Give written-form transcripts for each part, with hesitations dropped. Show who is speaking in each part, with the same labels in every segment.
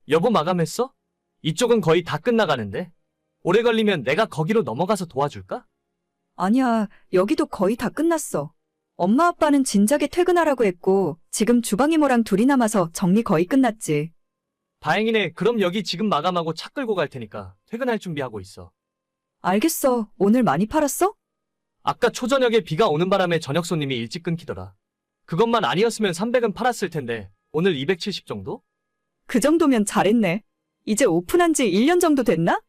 Speaker 1: 여보 마감했어? 이쪽은 거의 다 끝나가는데. 오래 걸리면 내가 거기로 넘어가서 도와줄까?
Speaker 2: 아니야, 여기도 거의 다 끝났어. 엄마 아빠는 진작에 퇴근하라고 했고, 지금 주방 이모랑 둘이 남아서 정리 거의 끝났지.
Speaker 1: 다행이네. 그럼 여기 지금 마감하고 차 끌고 갈 테니까 퇴근할 준비하고 있어.
Speaker 2: 알겠어. 오늘 많이 팔았어?
Speaker 1: 아까 초저녁에 비가 오는 바람에 저녁 손님이 일찍 끊기더라. 그것만 아니었으면 300은 팔았을 텐데 오늘 270 정도?
Speaker 2: 그 정도면 잘했네. 이제 오픈한 지 1년 정도 됐나?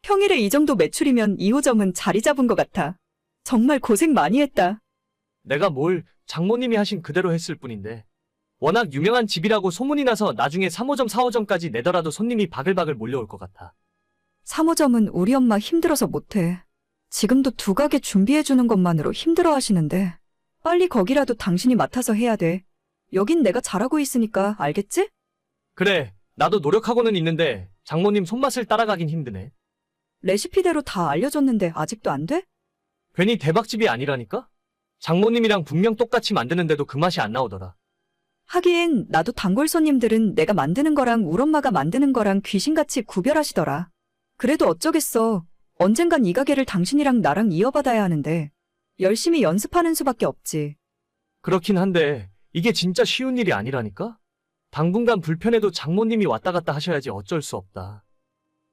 Speaker 2: 평일에 이 정도 매출이면 2호점은 자리 잡은 것 같아. 정말 고생 많이 했다.
Speaker 1: 내가 뭘 장모님이 하신 그대로 했을 뿐인데. 워낙 유명한 집이라고 소문이 나서 나중에 3호점 4호점까지 내더라도 손님이 바글바글 몰려올 것 같아.
Speaker 2: 3호점은 우리 엄마 힘들어서 못해. 지금도 두 가게 준비해주는 것만으로 힘들어 하시는데 빨리 거기라도 당신이 맡아서 해야 돼. 여긴 내가 잘하고 있으니까 알겠지?
Speaker 1: 그래, 나도 노력하고는 있는데 장모님 손맛을 따라가긴 힘드네.
Speaker 2: 레시피대로 다 알려줬는데 아직도 안 돼?
Speaker 1: 괜히 대박집이 아니라니까? 장모님이랑 분명 똑같이 만드는데도 그 맛이 안 나오더라.
Speaker 2: 하긴 나도 단골 손님들은 내가 만드는 거랑 우리 엄마가 만드는 거랑 귀신같이 구별하시더라. 그래도 어쩌겠어. 언젠간 이 가게를 당신이랑 나랑 이어받아야 하는데 열심히 연습하는 수밖에 없지.
Speaker 1: 그렇긴 한데 이게 진짜 쉬운 일이 아니라니까? 당분간 불편해도 장모님이 왔다 갔다 하셔야지 어쩔 수 없다.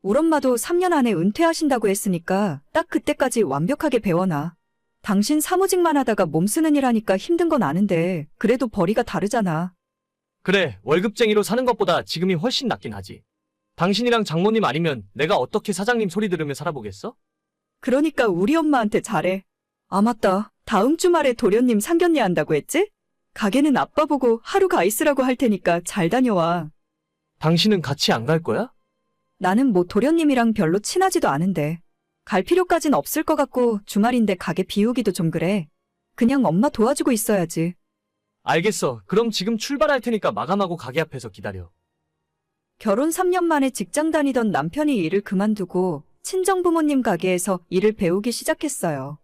Speaker 2: 우리 엄마도 3년 안에 은퇴하신다고 했으니까 딱 그때까지 완벽하게 배워놔. 당신 사무직만 하다가 몸 쓰는 일 하니까 힘든 건 아는데 그래도 벌이가 다르잖아.
Speaker 1: 그래, 월급쟁이로 사는 것보다 지금이 훨씬 낫긴 하지. 당신이랑 장모님 아니면 내가 어떻게 사장님 소리 들으며 살아보겠어?
Speaker 2: 그러니까 우리 엄마한테 잘해. 아 맞다. 다음 주말에 도련님 상견례 한다고 했지? 가게는 아빠 보고 하루 가 있으라고 할 테니까 잘 다녀와.
Speaker 1: 당신은 같이 안 갈 거야?
Speaker 2: 나는 뭐 도련님이랑 별로 친하지도 않은데. 갈 필요까진 없을 것 같고 주말인데 가게 비우기도 좀 그래. 그냥 엄마 도와주고 있어야지.
Speaker 1: 알겠어. 그럼 지금 출발할 테니까 마감하고 가게 앞에서 기다려.
Speaker 2: 결혼 3년 만에 직장 다니던 남편이 일을 그만두고 친정부모님 가게에서 일을 배우기 시작했어요.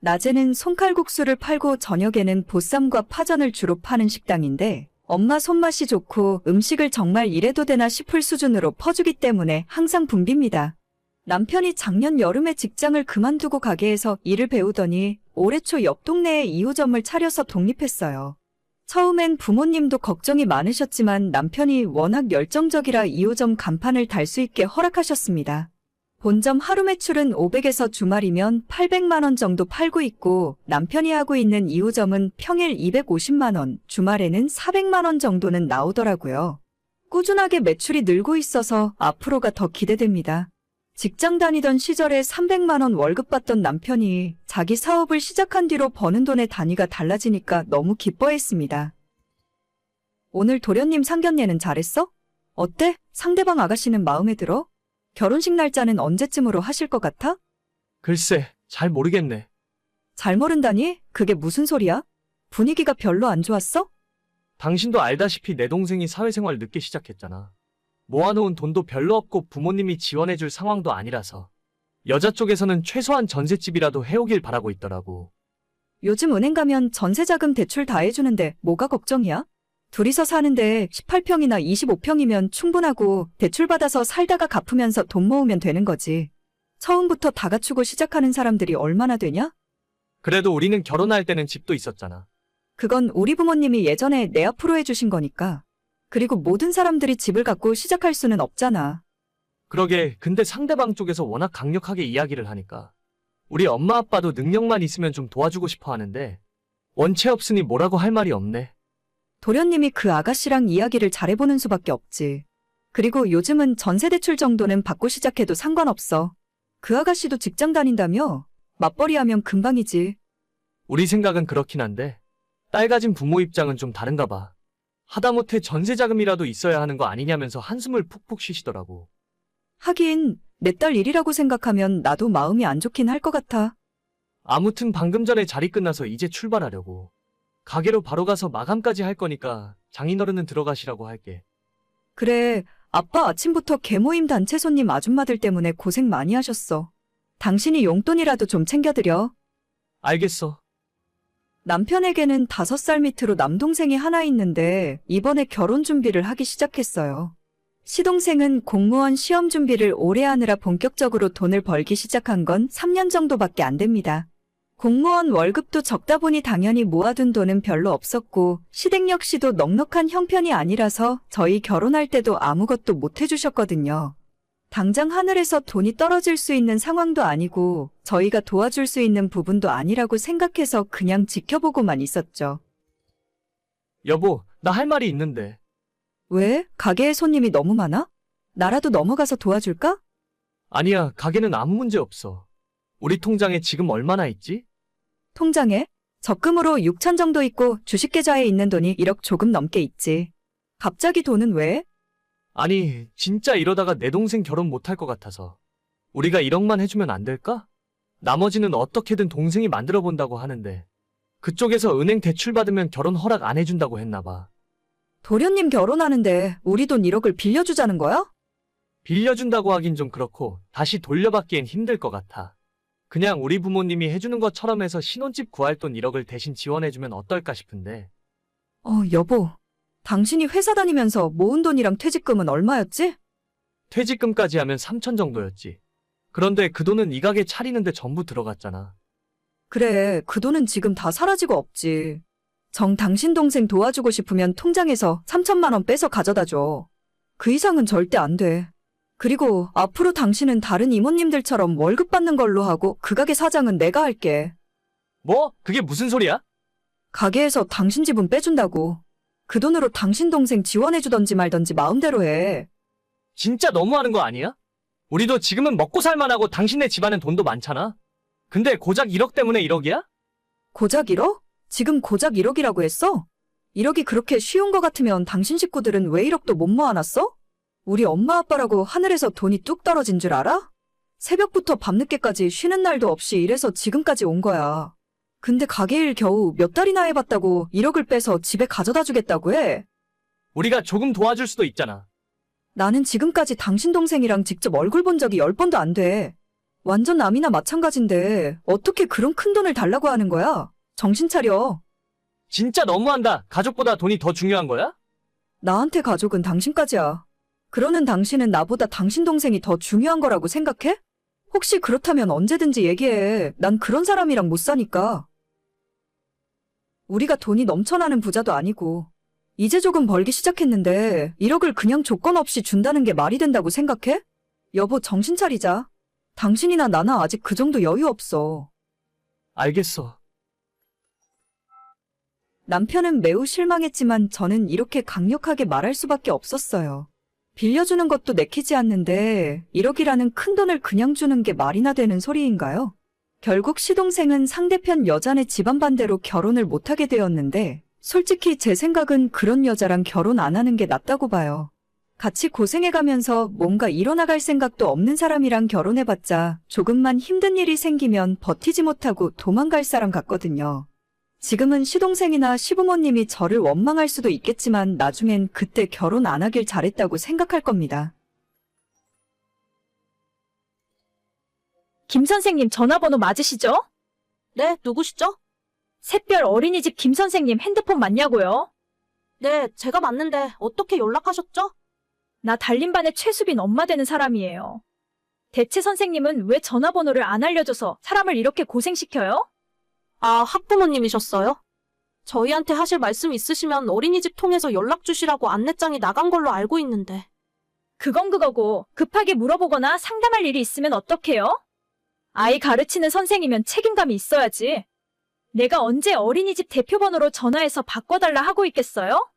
Speaker 2: 낮에는 손칼국수를 팔고 저녁에는 보쌈과 파전을 주로 파는 식당인데 엄마 손맛이 좋고 음식을 정말 이래도 되나 싶을 수준으로 퍼주기 때문에 항상 붐빕니다. 남편이 작년 여름에 직장을 그만두고 가게에서 일을 배우더니 올해 초 옆 동네에 2호점을 차려서 독립했어요. 처음엔 부모님도 걱정이 많으셨지만 남편이 워낙 열정적이라 2호점 간판을 달 수 있게 허락하셨습니다. 본점 하루 매출은 500에서 주말이면 800만 원 정도 팔고 있고 남편이 하고 있는 2호점은 평일 250만 원, 주말에는 400만 원 정도는 나오더라고요. 꾸준하게 매출이 늘고 있어서 앞으로가 더 기대됩니다. 직장 다니던 시절에 300만 원 월급 받던 남편이 자기 사업을 시작한 뒤로 버는 돈의 단위가 달라지니까 너무 기뻐했습니다. 오늘 도련님 상견례는 잘했어? 어때? 상대방 아가씨는 마음에 들어? 결혼식 날짜는 언제쯤으로 하실 것 같아?
Speaker 1: 글쎄, 잘 모르겠네.
Speaker 2: 잘 모른다니? 그게 무슨 소리야? 분위기가 별로 안 좋았어?
Speaker 1: 당신도 알다시피 내 동생이 사회생활 늦게 시작했잖아. 모아놓은 돈도 별로 없고 부모님이 지원해줄 상황도 아니라서 여자 쪽에서는 최소한 전셋집이라도 해오길 바라고 있더라고.
Speaker 2: 요즘 은행 가면 전세자금 대출 다 해주는데 뭐가 걱정이야? 둘이서 사는데 18평이나 25평이면 충분하고 대출 받아서 살다가 갚으면서 돈 모으면 되는 거지. 처음부터 다 갖추고 시작하는 사람들이 얼마나 되냐?
Speaker 1: 그래도 우리는 결혼할 때는 집도 있었잖아.
Speaker 2: 그건 우리 부모님이 예전에 내 앞으로 해주신 거니까. 그리고 모든 사람들이 집을 갖고 시작할 수는 없잖아.
Speaker 1: 그러게, 근데 상대방 쪽에서 워낙 강력하게 이야기를 하니까 우리 엄마 아빠도 능력만 있으면 좀 도와주고 싶어 하는데 원체 없으니 뭐라고 할 말이 없네.
Speaker 2: 도련님이 그 아가씨랑 이야기를 잘해보는 수밖에 없지. 그리고 요즘은 전세대출 정도는 받고 시작해도 상관없어. 그 아가씨도 직장 다닌다며? 맞벌이하면 금방이지.
Speaker 1: 우리 생각은 그렇긴 한데 딸 가진 부모 입장은 좀 다른가 봐. 하다못해 전세자금이라도 있어야 하는 거 아니냐면서 한숨을 푹푹 쉬시더라고.
Speaker 2: 하긴 내 딸 일이라고 생각하면 나도 마음이 안 좋긴 할 것 같아.
Speaker 1: 아무튼 방금 전에 자리 끝나서 이제 출발하려고. 가게로 바로 가서 마감까지 할 거니까 장인어른은 들어가시라고 할게.
Speaker 2: 그래, 아빠 아침부터 개모임 단체 손님 아줌마들 때문에 고생 많이 하셨어. 당신이 용돈이라도 좀 챙겨드려.
Speaker 1: 알겠어.
Speaker 2: 남편에게는 5살 밑으로 남동생이 하나 있는데 이번에 결혼 준비를 하기 시작했어요. 시동생은 공무원 시험 준비를 오래 하느라 본격적으로 돈을 벌기 시작한 건 3년 정도밖에 안 됩니다. 공무원 월급도 적다 보니 당연히 모아둔 돈은 별로 없었고 시댁 역시도 넉넉한 형편이 아니라서 저희 결혼할 때도 아무것도 못 해주셨거든요. 당장 하늘에서 돈이 떨어질 수 있는 상황도 아니고 저희가 도와줄 수 있는 부분도 아니라고 생각해서 그냥 지켜보고만 있었죠.
Speaker 1: 여보, 나 할 말이 있는데.
Speaker 2: 왜? 가게에 손님이 너무 많아? 나라도 넘어가서 도와줄까?
Speaker 1: 아니야, 가게는 아무 문제 없어. 우리 통장에 지금 얼마나 있지?
Speaker 2: 통장에? 적금으로 6천 정도 있고 주식계좌에 있는 돈이 1억 조금 넘게 있지. 갑자기 돈은 왜?
Speaker 1: 아니, 진짜 이러다가 내 동생 결혼 못할 것 같아서. 우리가 1억만 해주면 안 될까? 나머지는 어떻게든 동생이 만들어 본다고 하는데. 그쪽에서 은행 대출 받으면 결혼 허락 안 해준다고 했나 봐.
Speaker 2: 도련님 결혼하는데 우리 돈 1억을 빌려주자는 거야?
Speaker 1: 빌려준다고 하긴 좀 그렇고 다시 돌려받기엔 힘들 것 같아. 그냥 우리 부모님이 해주는 것처럼 해서 신혼집 구할 돈 1억을 대신 지원해주면 어떨까 싶은데.
Speaker 2: 여보. 당신이 회사 다니면서 모은 돈이랑 퇴직금은 얼마였지?
Speaker 1: 퇴직금까지 하면 3천 정도였지. 그런데 그 돈은 이 가게 차리는데 전부 들어갔잖아.
Speaker 2: 그래, 그 돈은 지금 다 사라지고 없지. 당신 동생 도와주고 싶으면 통장에서 3천만 원 빼서 가져다 줘. 그 이상은 절대 안 돼. 그리고 앞으로 당신은 다른 이모님들처럼 월급 받는 걸로 하고 그 가게 사장은 내가 할게.
Speaker 1: 뭐? 그게 무슨 소리야?
Speaker 2: 가게에서 당신 지분 빼준다고. 그 돈으로 당신 동생 지원해주던지 말던지 마음대로 해.
Speaker 1: 진짜 너무하는 거 아니야? 우리도 지금은 먹고 살만하고 당신네 집안은 돈도 많잖아. 근데 고작 1억 때문에 1억이야?
Speaker 2: 고작 1억? 지금 고작 1억이라고 했어? 1억이 그렇게 쉬운 거 같으면 당신 식구들은 왜 1억도 못 모아놨어? 우리 엄마 아빠라고 하늘에서 돈이 뚝 떨어진 줄 알아? 새벽부터 밤늦게까지 쉬는 날도 없이 일해서 지금까지 온 거야. 근데 가게 일 겨우 몇 달이나 해봤다고 1억을 빼서 집에 가져다 주겠다고 해?
Speaker 1: 우리가 조금 도와줄 수도 있잖아.
Speaker 2: 나는 지금까지 당신 동생이랑 직접 얼굴 본 적이 10번도 안 돼. 완전 남이나 마찬가지인데 어떻게 그런 큰 돈을 달라고 하는 거야? 정신 차려.
Speaker 1: 진짜 너무한다. 가족보다 돈이 더 중요한 거야?
Speaker 2: 나한테 가족은 당신까지야. 그러는 당신은 나보다 당신 동생이 더 중요한 거라고 생각해? 혹시 그렇다면 언제든지 얘기해. 난 그런 사람이랑 못 사니까. 우리가 돈이 넘쳐나는 부자도 아니고 이제 조금 벌기 시작했는데 1억을 그냥 조건 없이 준다는 게 말이 된다고 생각해? 여보, 정신 차리자. 당신이나 나나 아직 그 정도 여유 없어.
Speaker 1: 알겠어.
Speaker 2: 남편은 매우 실망했지만 저는 이렇게 강력하게 말할 수밖에 없었어요. 빌려주는 것도 내키지 않는데 1억이라는 큰 돈을 그냥 주는 게 말이나 되는 소리인가요? 결국 시동생은 상대편 여자네 집안 반대로 결혼을 못하게 되었는데 솔직히 제 생각은 그런 여자랑 결혼 안 하는 게 낫다고 봐요. 같이 고생해가면서 뭔가 이뤄나갈 생각도 없는 사람이랑 결혼해봤자 조금만 힘든 일이 생기면 버티지 못하고 도망갈 사람 같거든요. 지금은 시동생이나 시부모님이 저를 원망할 수도 있겠지만 나중엔 그때 결혼 안 하길 잘했다고 생각할 겁니다.
Speaker 3: 김 선생님 전화번호 맞으시죠?
Speaker 4: 네, 누구시죠?
Speaker 3: 샛별 어린이집 김 선생님 핸드폰 맞냐고요?
Speaker 4: 네, 제가 맞는데 어떻게 연락하셨죠?
Speaker 3: 나 달림반의 최수빈 엄마 되는 사람이에요. 대체 선생님은 왜 전화번호를 안 알려줘서 사람을 이렇게 고생시켜요?
Speaker 4: 아, 학부모님이셨어요? 저희한테 하실 말씀 있으시면 어린이집 통해서 연락 주시라고 안내장이 나간 걸로 알고 있는데.
Speaker 3: 그건 그거고 급하게 물어보거나 상담할 일이 있으면 어떡해요? 아이 가르치는 선생이면 책임감이 있어야지. 내가 언제 어린이집 대표번호로 전화해서 바꿔달라 하고 있겠어요?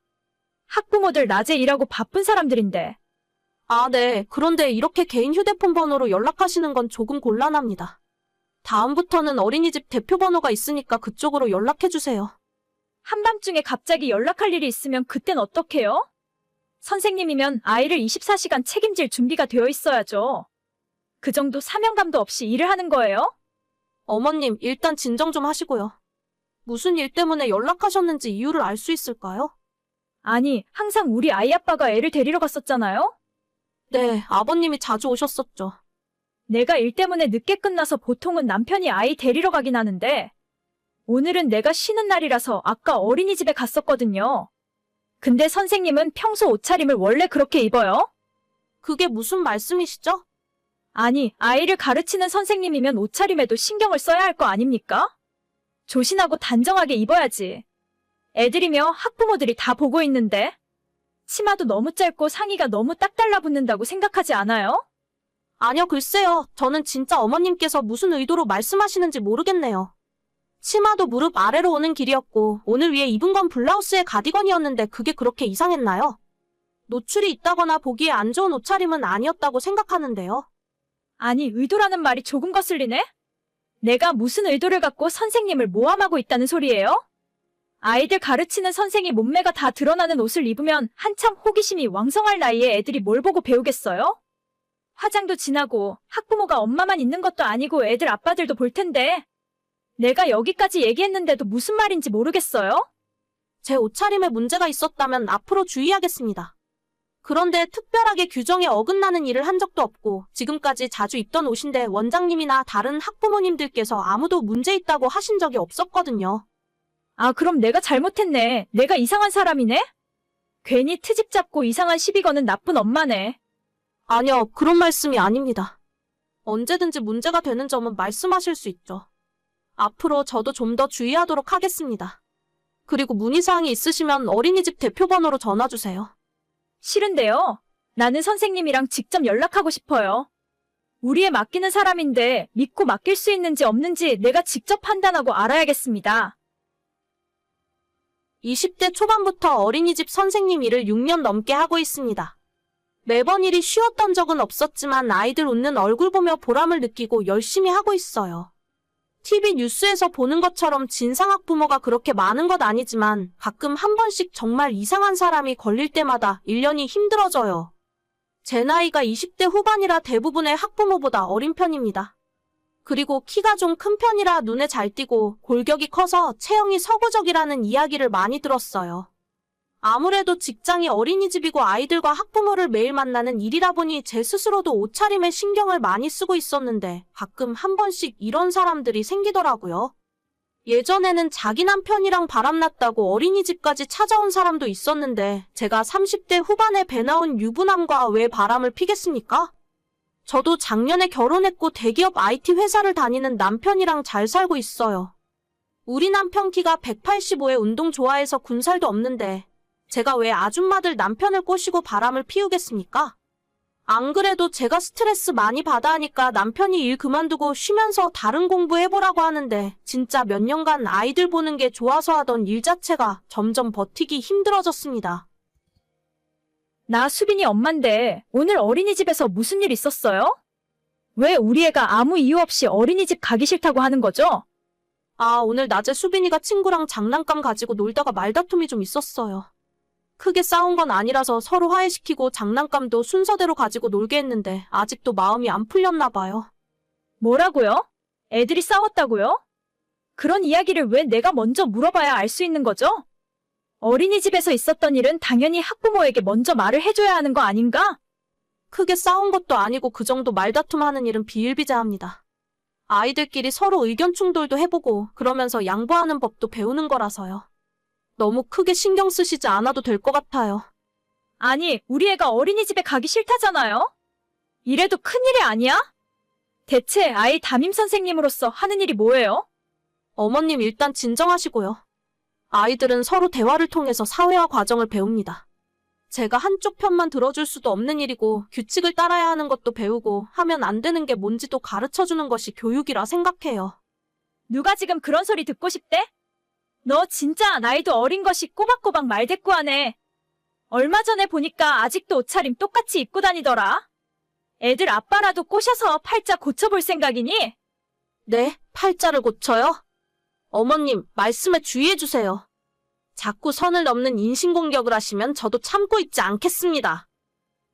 Speaker 3: 학부모들 낮에 일하고 바쁜 사람들인데.
Speaker 4: 아, 네. 그런데 이렇게 개인 휴대폰 번호로 연락하시는 건 조금 곤란합니다. 다음부터는 어린이집 대표 번호가 있으니까 그쪽으로 연락해주세요.
Speaker 3: 한밤중에 갑자기 연락할 일이 있으면 그땐 어떡해요? 선생님이면 아이를 24시간 책임질 준비가 되어 있어야죠. 그 정도 사명감도 없이 일을 하는 거예요?
Speaker 4: 어머님, 일단 진정 좀 하시고요. 무슨 일 때문에 연락하셨는지 이유를 알 수 있을까요?
Speaker 3: 아니, 항상 우리 아이 아빠가 애를 데리러 갔었잖아요?
Speaker 4: 네, 아버님이 자주 오셨었죠.
Speaker 3: 내가 일 때문에 늦게 끝나서 보통은 남편이 아이 데리러 가긴 하는데 오늘은 내가 쉬는 날이라서 아까 어린이집에 갔었거든요. 근데 선생님은 평소 옷차림을 원래 그렇게 입어요?
Speaker 4: 그게 무슨 말씀이시죠?
Speaker 3: 아니, 아이를 가르치는 선생님이면 옷차림에도 신경을 써야 할 거 아닙니까? 조신하고 단정하게 입어야지. 애들이며 학부모들이 다 보고 있는데. 치마도 너무 짧고 상의가 너무 딱 달라붙는다고 생각하지 않아요?
Speaker 4: 아니요, 글쎄요. 저는 진짜 어머님께서 무슨 의도로 말씀하시는지 모르겠네요. 치마도 무릎 아래로 오는 길이었고 오늘 위에 입은 건 블라우스에 가디건이었는데 그게 그렇게 이상했나요? 노출이 있다거나 보기에 안 좋은 옷차림은 아니었다고 생각하는데요.
Speaker 3: 아니, 의도라는 말이 조금 거슬리네? 내가 무슨 의도를 갖고 선생님을 모함하고 있다는 소리예요? 아이들 가르치는 선생이 몸매가 다 드러나는 옷을 입으면 한참 호기심이 왕성할 나이에 애들이 뭘 보고 배우겠어요? 화장도 진하고 학부모가 엄마만 있는 것도 아니고 애들 아빠들도 볼 텐데. 내가 여기까지 얘기했는데도 무슨 말인지 모르겠어요?
Speaker 4: 제 옷차림에 문제가 있었다면 앞으로 주의하겠습니다. 그런데 특별하게 규정에 어긋나는 일을 한 적도 없고 지금까지 자주 입던 옷인데 원장님이나 다른 학부모님들께서 아무도 문제 있다고 하신 적이 없었거든요.
Speaker 3: 아, 그럼 내가 잘못했네. 내가 이상한 사람이네? 괜히 트집 잡고 이상한 시비 거는 나쁜 엄마네.
Speaker 4: 아니요, 그런 말씀이 아닙니다. 언제든지 문제가 되는 점은 말씀하실 수 있죠. 앞으로 저도 좀 더 주의하도록 하겠습니다. 그리고 문의사항이 있으시면 어린이집 대표번호로 전화주세요.
Speaker 3: 싫은데요. 나는 선생님이랑 직접 연락하고 싶어요. 우리에 맡기는 사람인데 믿고 맡길 수 있는지 없는지 내가 직접 판단하고 알아야겠습니다.
Speaker 4: 20대 초반부터 어린이집 선생님 일을 6년 넘게 하고 있습니다. 매번 일이 쉬웠던 적은 없었지만 아이들 웃는 얼굴 보며 보람을 느끼고 열심히 하고 있어요. TV 뉴스에서 보는 것처럼 진상학 부모가 그렇게 많은 것 아니지만 가끔 한 번씩 정말 이상한 사람이 걸릴 때마다 1년이 힘들어져요. 제 나이가 20대 후반이라 대부분의 학부모보다 어린 편입니다. 그리고 키가 좀 큰 편이라 눈에 잘 띄고 골격이 커서 체형이 서구적이라는 이야기를 많이 들었어요. 아무래도 직장이 어린이집이고 아이들과 학부모를 매일 만나는 일이라 보니 제 스스로도 옷차림에 신경을 많이 쓰고 있었는데 가끔 한 번씩 이런 사람들이 생기더라고요. 예전에는 자기 남편이랑 바람났다고 어린이집까지 찾아온 사람도 있었는데 제가 30대 후반에 배 나온 유부남과 왜 바람을 피겠습니까? 저도 작년에 결혼했고 대기업 IT 회사를 다니는 남편이랑 잘 살고 있어요. 우리 남편 키가 185에 운동 좋아해서 군살도 없는데 제가 왜 아줌마들 남편을 꼬시고 바람을 피우겠습니까? 안 그래도 제가 스트레스 많이 받아 하니까 남편이 일 그만두고 쉬면서 다른 공부해보라고 하는데 진짜 몇 년간 아이들 보는 게 좋아서 하던 일 자체가 점점 버티기 힘들어졌습니다.
Speaker 3: 나 수빈이 엄만데 오늘 어린이집에서 무슨 일 있었어요? 왜 우리 애가 아무 이유 없이 어린이집 가기 싫다고 하는 거죠?
Speaker 4: 아, 오늘 낮에 수빈이가 친구랑 장난감 가지고 놀다가 말다툼이 좀 있었어요. 크게 싸운 건 아니라서 서로 화해시키고 장난감도 순서대로 가지고 놀게 했는데 아직도 마음이 안 풀렸나 봐요.
Speaker 3: 뭐라고요? 애들이 싸웠다고요? 그런 이야기를 왜 내가 먼저 물어봐야 알 수 있는 거죠? 어린이집에서 있었던 일은 당연히 학부모에게 먼저 말을 해줘야 하는 거 아닌가?
Speaker 4: 크게 싸운 것도 아니고 그 정도 말다툼하는 일은 비일비재합니다. 아이들끼리 서로 의견 충돌도 해보고 그러면서 양보하는 법도 배우는 거라서요. 너무 크게 신경 쓰시지 않아도 될 것 같아요.
Speaker 3: 아니, 우리 애가 어린이집에 가기 싫다잖아요? 이래도 큰일이 아니야? 대체 아이 담임 선생님으로서 하는 일이 뭐예요?
Speaker 4: 어머님 일단 진정하시고요. 아이들은 서로 대화를 통해서 사회화 과정을 배웁니다. 제가 한쪽 편만 들어줄 수도 없는 일이고 규칙을 따라야 하는 것도 배우고 하면 안 되는 게 뭔지도 가르쳐주는 것이 교육이라 생각해요.
Speaker 3: 누가 지금 그런 소리 듣고 싶대? 너 진짜 나이도 어린 것이 꼬박꼬박 말대꾸하네. 얼마 전에 보니까 아직도 옷차림 똑같이 입고 다니더라. 애들 아빠라도 꼬셔서 팔자 고쳐볼 생각이니?
Speaker 4: 네, 팔자를 고쳐요? 어머님, 말씀에 주의해주세요. 자꾸 선을 넘는 인신공격을 하시면 저도 참고 있지 않겠습니다.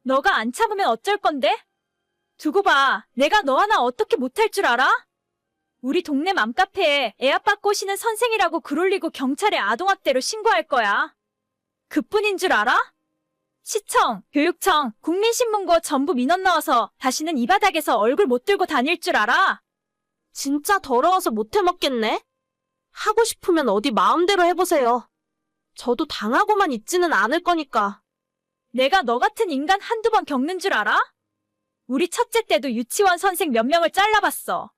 Speaker 3: 너가 안 참으면 어쩔 건데? 두고 봐. 내가 너 하나 어떻게 못할 줄 알아? 우리 동네 맘카페에 애아빠 꼬시는 선생이라고 글 올리고 경찰에 아동학대로 신고할 거야. 그뿐인 줄 알아? 시청, 교육청, 국민신문고 전부 민원 넣어서 다시는 이 바닥에서 얼굴 못 들고 다닐 줄 알아?
Speaker 4: 진짜 더러워서 못 해먹겠네? 하고 싶으면 어디 마음대로 해보세요. 저도 당하고만 있지는 않을 거니까.
Speaker 3: 내가 너 같은 인간 한두 번 겪는 줄 알아? 우리 첫째 때도 유치원 선생 몇 명을 잘라봤어.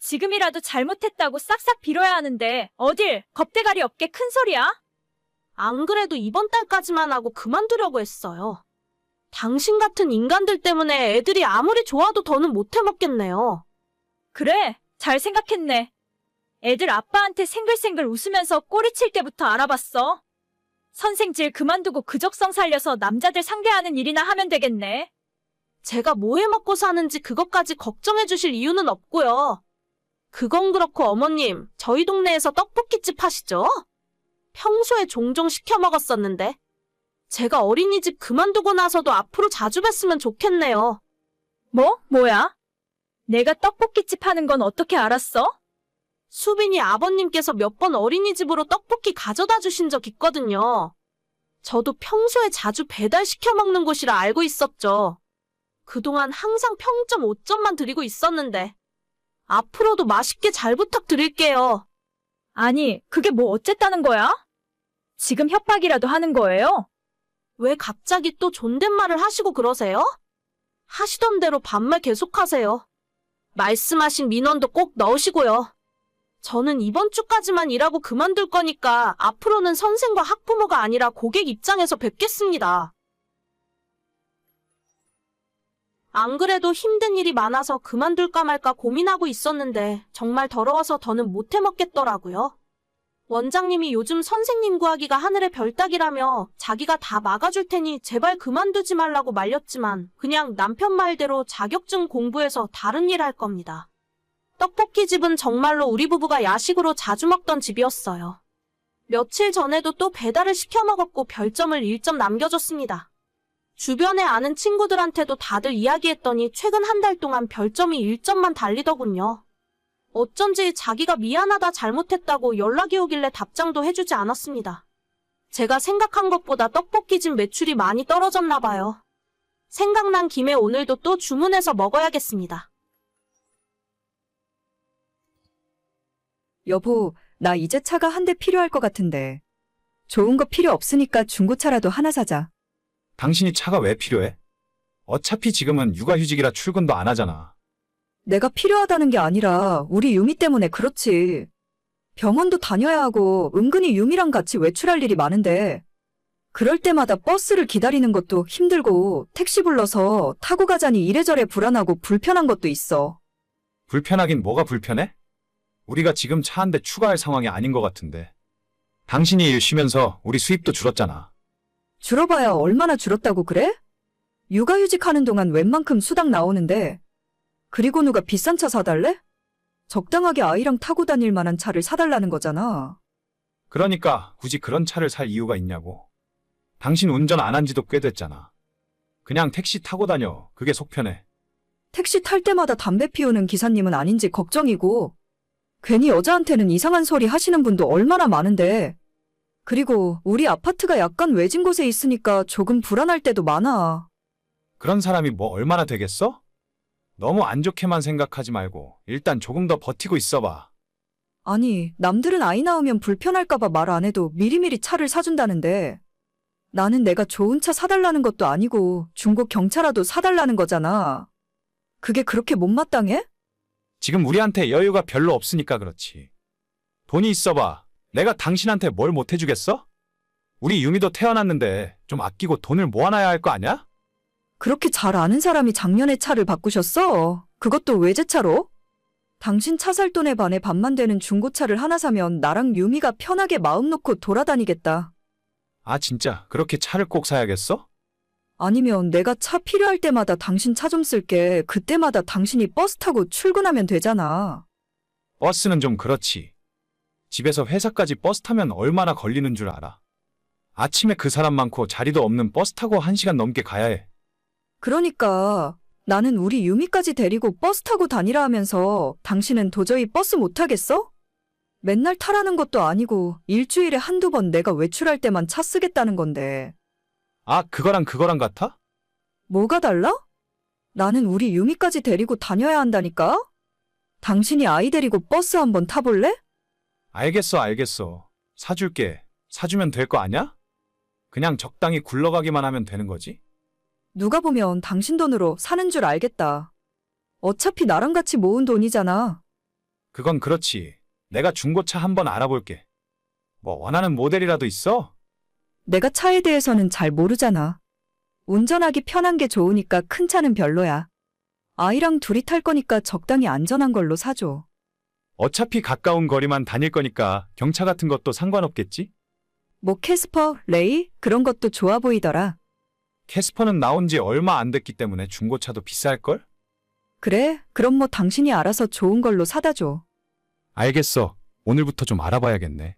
Speaker 3: 지금이라도 잘못했다고 싹싹 빌어야 하는데 어딜 겁대가리 없게 큰 소리야?
Speaker 4: 안 그래도 이번 달까지만 하고 그만두려고 했어요. 당신 같은 인간들 때문에 애들이 아무리 좋아도 더는 못 해먹겠네요.
Speaker 3: 그래, 잘 생각했네. 애들 아빠한테 생글생글 웃으면서 꼬리칠 때부터 알아봤어. 선생질 그만두고 그적성 살려서 남자들 상대하는 일이나 하면 되겠네.
Speaker 4: 제가 뭐 해먹고 사는지 그것까지 걱정해 주실 이유는 없고요. 그건 그렇고 어머님, 저희 동네에서 떡볶이집 하시죠? 평소에 종종 시켜 먹었었는데. 제가 어린이집 그만두고 나서도 앞으로 자주 뵀으면 좋겠네요.
Speaker 3: 뭐야? 내가 떡볶이집 하는 건 어떻게 알았어?
Speaker 4: 수빈이 아버님께서 몇 번 어린이집으로 떡볶이 가져다 주신 적 있거든요. 저도 평소에 자주 배달시켜 먹는 곳이라 알고 있었죠. 그동안 항상 평점 5점만 드리고 있었는데 앞으로도 맛있게 잘 부탁드릴게요.
Speaker 3: 아니, 그게 뭐 어쨌다는 거야? 지금 협박이라도 하는 거예요?
Speaker 4: 왜 갑자기 또 존댓말을 하시고 그러세요? 하시던 대로 반말 계속하세요. 말씀하신 민원도 꼭 넣으시고요. 저는 이번 주까지만 일하고 그만둘 거니까 앞으로는 선생과 학부모가 아니라 고객 입장에서 뵙겠습니다. 안 그래도 힘든 일이 많아서 그만둘까 말까 고민하고 있었는데 정말 더러워서 더는 못 해먹겠더라고요. 원장님이 요즘 선생님 구하기가 하늘의 별 따기라며 자기가 다 막아줄 테니 제발 그만두지 말라고 말렸지만 그냥 남편 말대로 자격증 공부해서 다른 일 할 겁니다. 떡볶이 집은 정말로 우리 부부가 야식으로 자주 먹던 집이었어요. 며칠 전에도 또 배달을 시켜 먹었고 별점을 1점 남겨줬습니다. 주변에 아는 친구들한테도 다들 이야기했더니 최근 한 달 동안 별점이 1점만 달리더군요. 어쩐지 자기가 미안하다 잘못했다고 연락이 오길래 답장도 해주지 않았습니다. 제가 생각한 것보다 떡볶이집 매출이 많이 떨어졌나 봐요. 생각난 김에 오늘도 또 주문해서 먹어야겠습니다.
Speaker 2: 여보, 나 이제 차가 한 대 필요할 것 같은데. 좋은 거 필요 없으니까 중고차라도 하나 사자.
Speaker 5: 당신이 차가 왜 필요해? 어차피 지금은 육아휴직이라 출근도 안 하잖아.
Speaker 2: 내가 필요하다는 게 아니라 우리 유미 때문에 그렇지. 병원도 다녀야 하고 은근히 유미랑 같이 외출할 일이 많은데 그럴 때마다 버스를 기다리는 것도 힘들고 택시 불러서 타고 가자니 이래저래 불안하고 불편한 것도 있어.
Speaker 5: 불편하긴 뭐가 불편해? 우리가 지금 차 한 대 추가할 상황이 아닌 것 같은데. 당신이 일 쉬면서 우리 수입도 줄었잖아.
Speaker 2: 줄어봐야 얼마나 줄었다고 그래? 육아휴직 하는 동안 웬만큼 수당 나오는데 그리고 누가 비싼 차 사달래? 적당하게 아이랑 타고 다닐 만한 차를 사달라는 거잖아.
Speaker 5: 그러니까 굳이 그런 차를 살 이유가 있냐고. 당신 운전 안 한 지도 꽤 됐잖아. 그냥 택시 타고 다녀. 그게 속 편해.
Speaker 2: 택시 탈 때마다 담배 피우는 기사님은 아닌지 걱정이고 괜히 여자한테는 이상한 소리 하시는 분도 얼마나 많은데 그리고 우리 아파트가 약간 외진 곳에 있으니까 조금 불안할 때도 많아.
Speaker 5: 그런 사람이 뭐 얼마나 되겠어? 너무 안 좋게만 생각하지 말고 일단 조금 더 버티고 있어봐.
Speaker 2: 아니, 남들은 아이 낳으면 불편할까봐 말 안 해도 미리미리 차를 사준다는데 나는 내가 좋은 차 사달라는 것도 아니고 중고 경차라도 사달라는 거잖아. 그게 그렇게 못마땅해?
Speaker 5: 지금 우리한테 여유가 별로 없으니까 그렇지. 돈이 있어봐. 내가 당신한테 뭘 못 해주겠어? 우리 유미도 태어났는데 좀 아끼고 돈을 모아놔야 할 거 아냐?
Speaker 2: 그렇게 잘 아는 사람이 작년에 차를 바꾸셨어? 그것도 외제차로? 당신 차 살 돈에 반에 반만 되는 중고차를 하나 사면 나랑 유미가 편하게 마음 놓고 돌아다니겠다.
Speaker 5: 아 진짜 그렇게 차를 꼭 사야겠어?
Speaker 2: 아니면 내가 차 필요할 때마다 당신 차 좀 쓸게. 그때마다 당신이 버스 타고 출근하면 되잖아.
Speaker 5: 버스는 좀 그렇지. 집에서 회사까지 버스 타면 얼마나 걸리는 줄 알아. 아침에 그 사람 많고 자리도 없는 버스 타고 1시간 넘게 가야 해.
Speaker 2: 그러니까 나는 우리 유미까지 데리고 버스 타고 다니라 하면서 당신은 도저히 버스 못 타겠어? 맨날 타라는 것도 아니고 일주일에 한두 번 내가 외출할 때만 차 쓰겠다는 건데.
Speaker 5: 아 그거랑 같아?
Speaker 2: 뭐가 달라? 나는 우리 유미까지 데리고 다녀야 한다니까? 당신이 아이 데리고 버스 한번 타볼래?
Speaker 5: 알겠어. 사줄게. 사주면 될 거 아냐? 그냥 적당히 굴러가기만 하면 되는 거지?
Speaker 2: 누가 보면 당신 돈으로 사는 줄 알겠다. 어차피 나랑 같이 모은 돈이잖아.
Speaker 5: 그건 그렇지. 내가 중고차 한번 알아볼게. 뭐 원하는 모델이라도 있어?
Speaker 2: 내가 차에 대해서는 잘 모르잖아. 운전하기 편한 게 좋으니까 큰 차는 별로야. 아이랑 둘이 탈 거니까 적당히 안전한 걸로 사줘.
Speaker 5: 어차피 가까운 거리만 다닐 거니까 경차 같은 것도 상관없겠지?
Speaker 2: 뭐 캐스퍼, 레이 그런 것도 좋아 보이더라.
Speaker 5: 캐스퍼는 나온 지 얼마 안 됐기 때문에 중고차도 비쌀걸?
Speaker 2: 그래? 그럼 뭐 당신이 알아서 좋은 걸로 사다 줘.
Speaker 5: 알겠어. 오늘부터 좀 알아봐야겠네.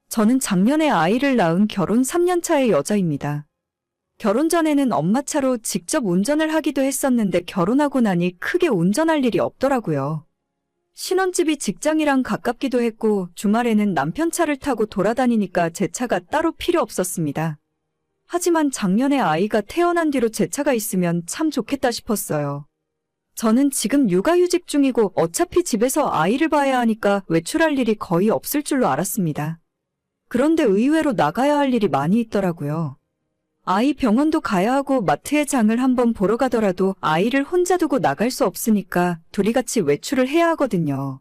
Speaker 2: 저는 작년에 아이를 낳은 결혼 3년 차의 여자입니다. 결혼 전에는 엄마 차로 직접 운전을 하기도 했었는데 결혼하고 나니 크게 운전할 일이 없더라고요. 신혼집이 직장이랑 가깝기도 했고 주말에는 남편 차를 타고 돌아다니니까 제 차가 따로 필요 없었습니다. 하지만 작년에 아이가 태어난 뒤로 제 차가 있으면 참 좋겠다 싶었어요. 저는 지금 육아휴직 중이고 어차피 집에서 아이를 봐야 하니까 외출할 일이 거의 없을 줄로 알았습니다. 그런데 의외로 나가야 할 일이 많이 있더라고요. 아이 병원도 가야 하고 마트에 장을 한번 보러 가더라도 아이를 혼자 두고 나갈 수 없으니까 둘이 같이 외출을 해야 하거든요.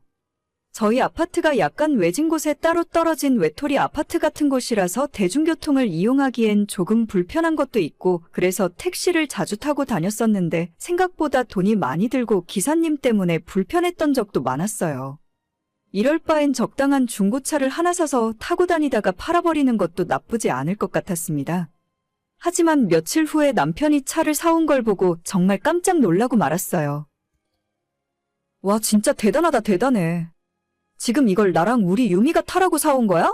Speaker 2: 저희 아파트가 약간 외진 곳에 따로 떨어진 외톨이 아파트 같은 곳이라서 대중교통을 이용하기엔 조금 불편한 것도 있고 그래서 택시를 자주 타고 다녔었는데 생각보다 돈이 많이 들고 기사님 때문에 불편했던 적도 많았어요. 이럴 바엔 적당한 중고차를 하나 사서 타고 다니다가 팔아버리는 것도 나쁘지 않을 것 같았습니다. 하지만 며칠 후에 남편이 차를 사온 걸 보고 정말 깜짝 놀라고 말았어요. 와, 진짜 대단하다, 대단해. 지금 이걸 나랑 우리 유미가 타라고 사온 거야?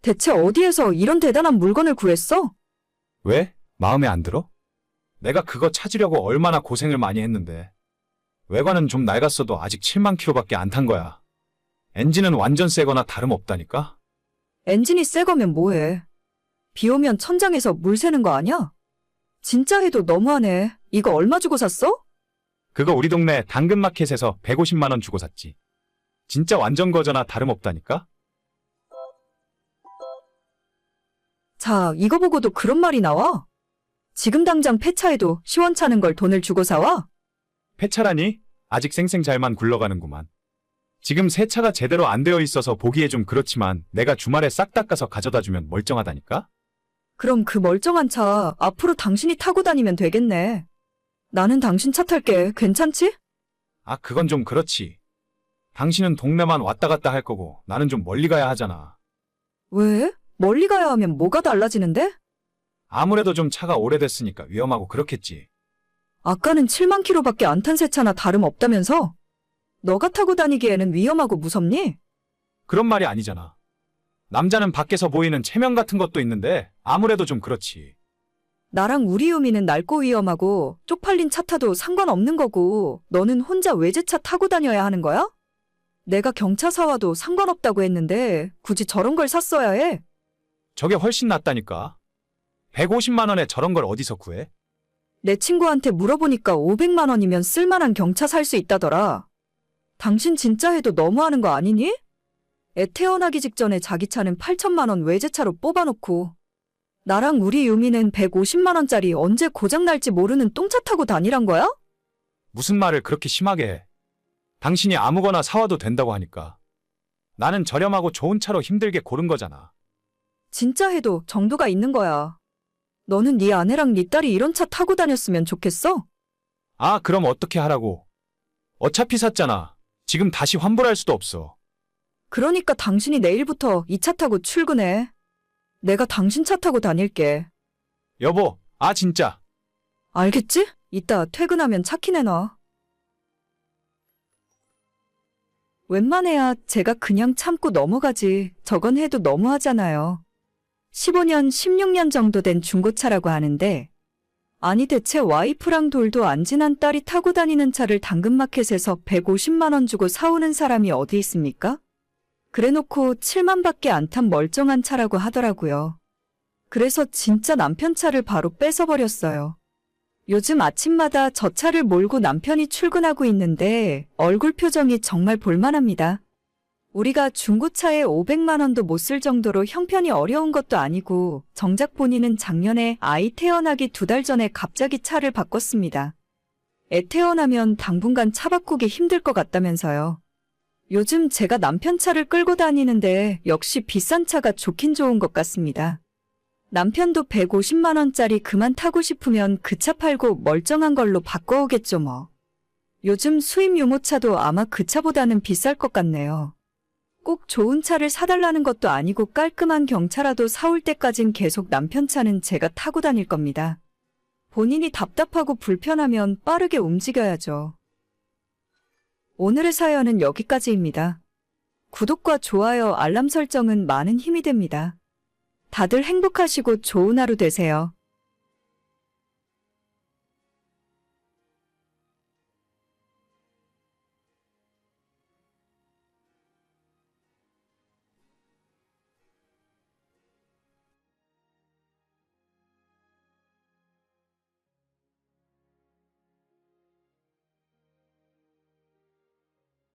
Speaker 2: 대체 어디에서 이런 대단한 물건을 구했어?
Speaker 5: 왜? 마음에 안 들어? 내가 그거 찾으려고 얼마나 고생을 많이 했는데. 외관은 좀 낡았어도 아직 7만 킬로밖에 안 탄 거야. 엔진은 완전 새거나 다름없다니까?
Speaker 2: 엔진이 새 거면 뭐해? 비 오면 천장에서 물 새는 거 아니야? 진짜 해도 너무하네. 이거 얼마 주고 샀어?
Speaker 5: 그거 우리 동네 당근마켓에서 150만 원 주고 샀지. 진짜 완전 거저나 다름없다니까?
Speaker 2: 자, 이거 보고도 그런 말이 나와? 지금 당장 폐차해도 시원찮은 걸 돈을 주고 사와?
Speaker 5: 폐차라니? 아직 쌩쌩잘만 굴러가는구만. 지금 세차가 제대로 안 되어 있어서 보기에 좀 그렇지만 내가 주말에 싹 닦아서 가져다 주면 멀쩡하다니까?
Speaker 2: 그럼 그 멀쩡한 차 앞으로 당신이 타고 다니면 되겠네. 나는 당신 차 탈게. 괜찮지?
Speaker 5: 아, 그건 좀 그렇지. 당신은 동네만 왔다 갔다 할 거고 나는 좀 멀리 가야 하잖아.
Speaker 2: 왜? 멀리 가야 하면 뭐가 달라지는데?
Speaker 5: 아무래도 좀 차가 오래됐으니까 위험하고 그렇겠지.
Speaker 2: 아까는 7만 킬로밖에 안 탄 새 차나 다름없다면서? 너가 타고 다니기에는 위험하고 무섭니?
Speaker 5: 그런 말이 아니잖아. 남자는 밖에서 보이는 체면 같은 것도 있는데 아무래도 좀 그렇지.
Speaker 2: 나랑 우리 유미는 낡고 위험하고 쪽팔린 차 타도 상관없는 거고 너는 혼자 외제차 타고 다녀야 하는 거야? 내가 경차 사와도 상관없다고 했는데 굳이 저런 걸 샀어야 해?
Speaker 5: 저게 훨씬 낫다니까. 150만 원에 저런 걸 어디서 구해?
Speaker 2: 내 친구한테 물어보니까 500만 원이면 쓸만한 경차 살 수 있다더라. 당신 진짜 해도 너무하는 거 아니니? 애 태어나기 직전에 자기 차는 8천만 원 외제차로 뽑아놓고 나랑 우리 유미는 150만 원짜리 언제 고장날지 모르는 똥차 타고 다니란 거야?
Speaker 5: 무슨 말을 그렇게 심하게 해. 당신이 아무거나 사와도 된다고 하니까. 나는 저렴하고 좋은 차로 힘들게 고른 거잖아.
Speaker 2: 진짜 해도 정도가 있는 거야. 너는 네 아내랑 네 딸이 이런 차 타고 다녔으면 좋겠어?
Speaker 5: 아, 그럼 어떻게 하라고. 어차피 샀잖아. 지금 다시 환불할 수도 없어.
Speaker 2: 그러니까 당신이 내일부터 이 차 타고 출근해. 내가 당신 차 타고 다닐게.
Speaker 5: 여보, 아 진짜.
Speaker 2: 알겠지? 이따 퇴근하면 차 키 내놔. 웬만해야 제가 그냥 참고 넘어가지. 저건 해도 너무하잖아요. 15년, 16년 정도 된 중고차라고 하는데 아니 대체 와이프랑 돌도 안 지난 딸이 타고 다니는 차를 당근마켓에서 150만 원 주고 사오는 사람이 어디 있습니까? 그래놓고 7만 밖에 안 탄 멀쩡한 차라고 하더라고요. 그래서 진짜 남편 차를 바로 뺏어버렸어요. 요즘 아침마다 저 차를 몰고 남편이 출근하고 있는데 얼굴 표정이 정말 볼만합니다. 우리가 중고차에 500만 원도 못 쓸 정도로 형편이 어려운 것도 아니고 정작 본인은 작년에 아이 태어나기 2달 전에 갑자기 차를 바꿨습니다. 애 태어나면 당분간 차 바꾸기 힘들 것 같다면서요. 요즘 제가 남편 차를 끌고 다니는데 역시 비싼 차가 좋긴 좋은 것 같습니다. 남편도 150만 원짜리 그만 타고 싶으면 그 차 팔고 멀쩡한 걸로 바꿔오겠죠 뭐. 요즘 수입 유모차도 아마 그 차보다는 비쌀 것 같네요. 꼭 좋은 차를 사달라는 것도 아니고 깔끔한 경차라도 사올 때까진 계속 남편 차는 제가 타고 다닐 겁니다. 본인이 답답하고 불편하면 빠르게 움직여야죠. 오늘의 사연은 여기까지입니다. 구독과 좋아요, 알람 설정은 많은 힘이 됩니다. 다들 행복하시고 좋은 하루 되세요.